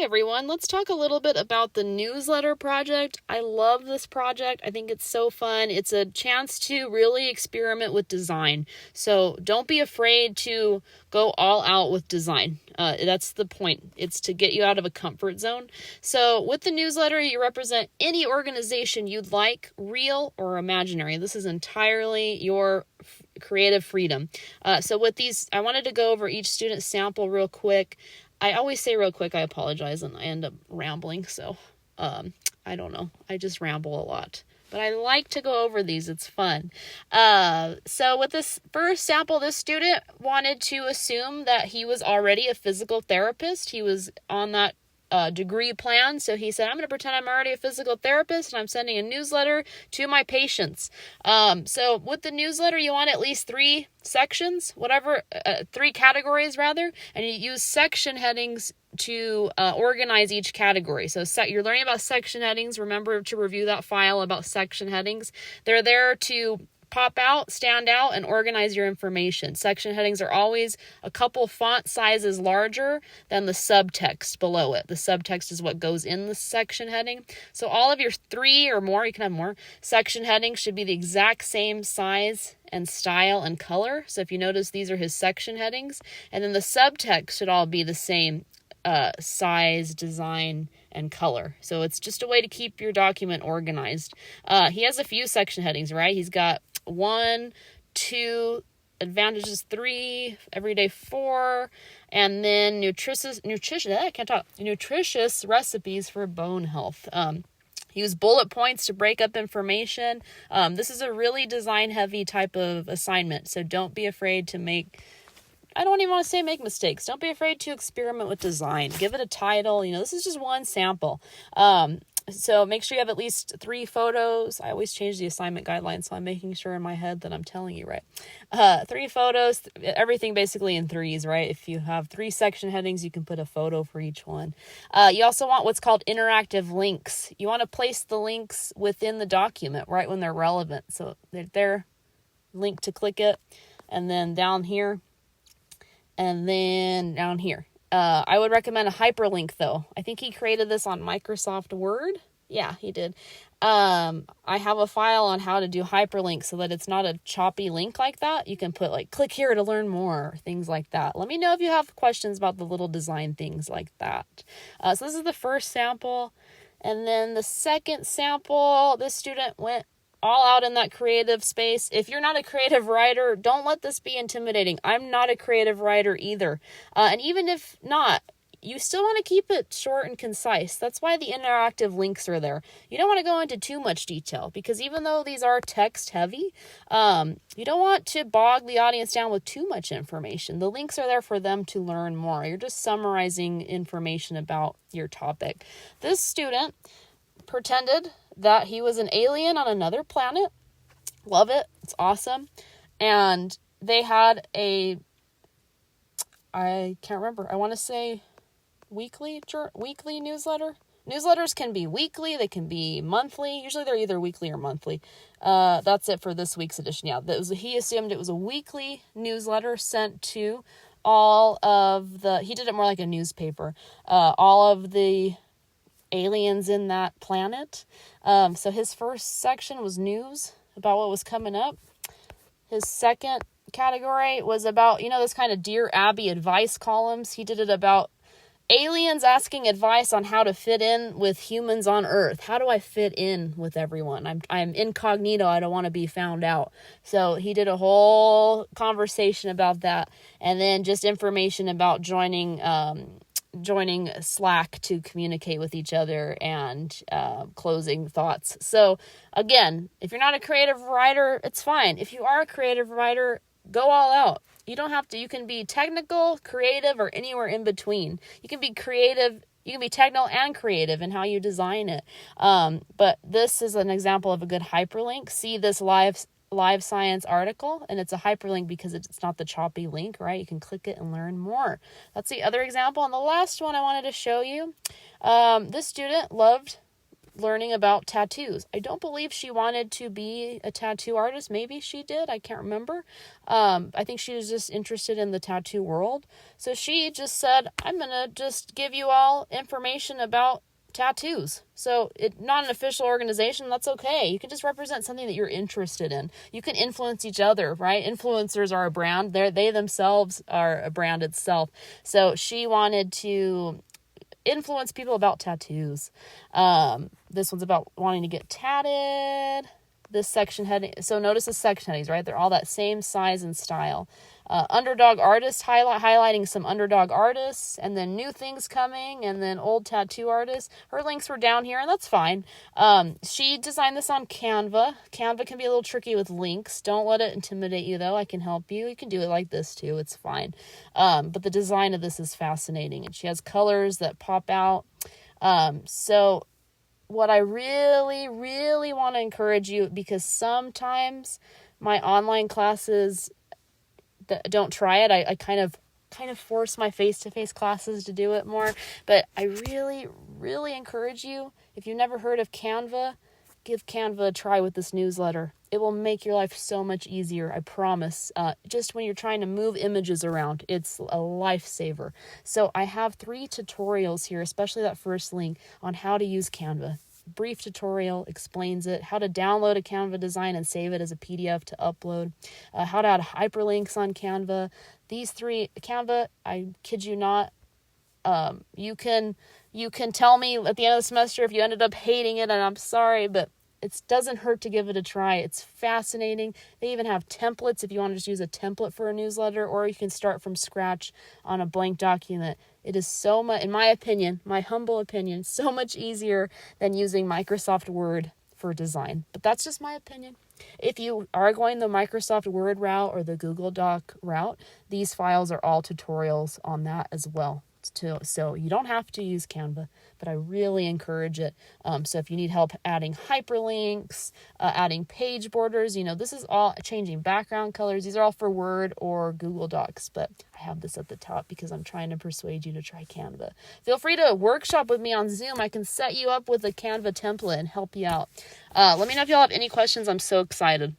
Hi everyone, let's talk a little bit about the newsletter project. I love this project. I think it's so fun. It's a chance to really experiment with design. So don't be afraid to go all out with design. That's the point. It's to get you out of a comfort zone. So with the newsletter, you represent any organization you'd like, real or imaginary. This is entirely your creative freedom. So with these, I wanted to go over each student sample real quick. I always say real quick, I apologize, and I end up rambling, so I don't know. I just ramble a lot. But I like to go over these. It's fun. So with this first sample, this student wanted to assume that he was already a physical therapist. He was on that degree plan. So he said, I'm going to pretend I'm already a physical therapist and I'm sending a newsletter to my patients. So with the newsletter, you want at least 3 sections, whatever, 3 categories rather, and you use section headings to organize each category. So you're learning about section headings. Remember to review that file about section headings. They're there to pop out, stand out, and organize your information. Section headings are always a couple font sizes larger than the subtext below it. The subtext is what goes in the section heading. So all of your 3 or more, you can have more, section headings should be the exact same size and style and color. So if you notice, these are his section headings. And then the subtext should all be the same size, design, and color. So it's just a way to keep your document organized. He has a few section headings, right? He's got 1, 2, advantages 3, everyday 4, and then nutritious recipes for bone health. Use bullet points to break up information. This is a really design heavy type of assignment, so don't be afraid to I don't even want to say make mistakes. Don't be afraid to experiment with design. Give it a title. This is just one sample. So make sure you have at least 3 photos. I always change the assignment guidelines, so I'm making sure in my head that I'm telling you right. 3 photos, everything basically in 3s, right? If you have 3 section headings, you can put a photo for each one. You also want what's called interactive links. You want to place the links within the document, right, when they're relevant. So they're there, link to click it, and then down here, and then down here. I would recommend a hyperlink, though. I think he created this on Microsoft Word. Yeah, he did. I have a file on how to do hyperlinks so that it's not a choppy link like that. You can put click here to learn more, things like that. Let me know if you have questions about the little design things like that. So this is the first sample. And then the second sample, this student went all out in that creative space. If you're not a creative writer, don't let this be intimidating. I'm not a creative writer either. And even if not, you still want to keep it short and concise. That's why the interactive links are there. You don't want to go into too much detail because even though these are text heavy, you don't want to bog the audience down with too much information. The links are there for them to learn more. You're just summarizing information about your topic. This student pretended that he was an alien on another planet. Love it. It's awesome. And they had I can't remember. I want to say weekly newsletter. Newsletters can be weekly. They can be monthly. Usually they're either weekly or monthly. That's it for this week's edition. Yeah, he assumed it was a weekly newsletter sent to all of he did it more like a newspaper. All of the aliens in that planet. So his first section was news about what was coming up. His second category was about, this kind of Dear Abby advice columns. He did it about aliens asking advice on how to fit in with humans on Earth. How do I fit in with everyone? I'm incognito. I don't want to be found out. So he did a whole conversation about that. And then just information about joining Slack to communicate with each other and closing thoughts. So again, if you're not a creative writer, it's fine. If you are a creative writer, go all out. You don't have to. You can be technical, creative, or anywhere in between. You can be creative. You can be technical and creative in how you design it. But this is an example of a good hyperlink. See this live science article, and it's a hyperlink because it's not the choppy link, right? You can click it and learn more. That's the other example. And the last one I wanted to show you, this student loved learning about tattoos. I don't believe she wanted to be a tattoo artist. Maybe she did. I can't remember. I think she was just interested in the tattoo world. So she just said, I'm going to just give you all information about tattoos. So not an official organization, that's okay. You can just represent something that you're interested in. You can influence each other, right? Influencers are a brand. They themselves are a brand itself. So she wanted to influence people about tattoos. This one's about wanting to get tatted. This section heading, so notice the section headings, right? They're all that same size and style. Underdog artists, highlighting some underdog artists, and then new things coming, and then old tattoo artists. Her links were down here, and that's fine. She designed this on Canva. Canva can be a little tricky with links. Don't let it intimidate you, though. I can help you. You can do it like this, too. It's fine. But the design of this is fascinating, and she has colors that pop out. So what I really, really want to encourage you, because sometimes my online classes don't try it. I kind of force my face-to-face classes to do it more. But I really, really encourage you, if you've never heard of Canva, give Canva a try with this newsletter. It will make your life so much easier, I promise. Just when you're trying to move images around, it's a lifesaver. So I have 3 tutorials here, especially that first link, on how to use Canva. Brief tutorial explains it, how to download a Canva design and save it as a PDF to upload, how to add hyperlinks on Canva. These 3, Canva, I kid you not, you can tell me at the end of the semester if you ended up hating it, and I'm sorry, but it doesn't hurt to give it a try. It's fascinating. They even have templates if you want to just use a template for a newsletter, or you can start from scratch on a blank document. It is so much, in my opinion, my humble opinion, so much easier than using Microsoft Word for design. But that's just my opinion. If you are going the Microsoft Word route or the Google Doc route, these files are all tutorials on that as well. So you don't have to use Canva, but I really encourage it. So if you need help adding hyperlinks, adding page borders, this is all changing background colors. These are all for Word or Google Docs, but I have this at the top because I'm trying to persuade you to try Canva. Feel free to workshop with me on Zoom. I can set you up with a Canva template and help you out. Let me know if y'all have any questions. I'm so excited.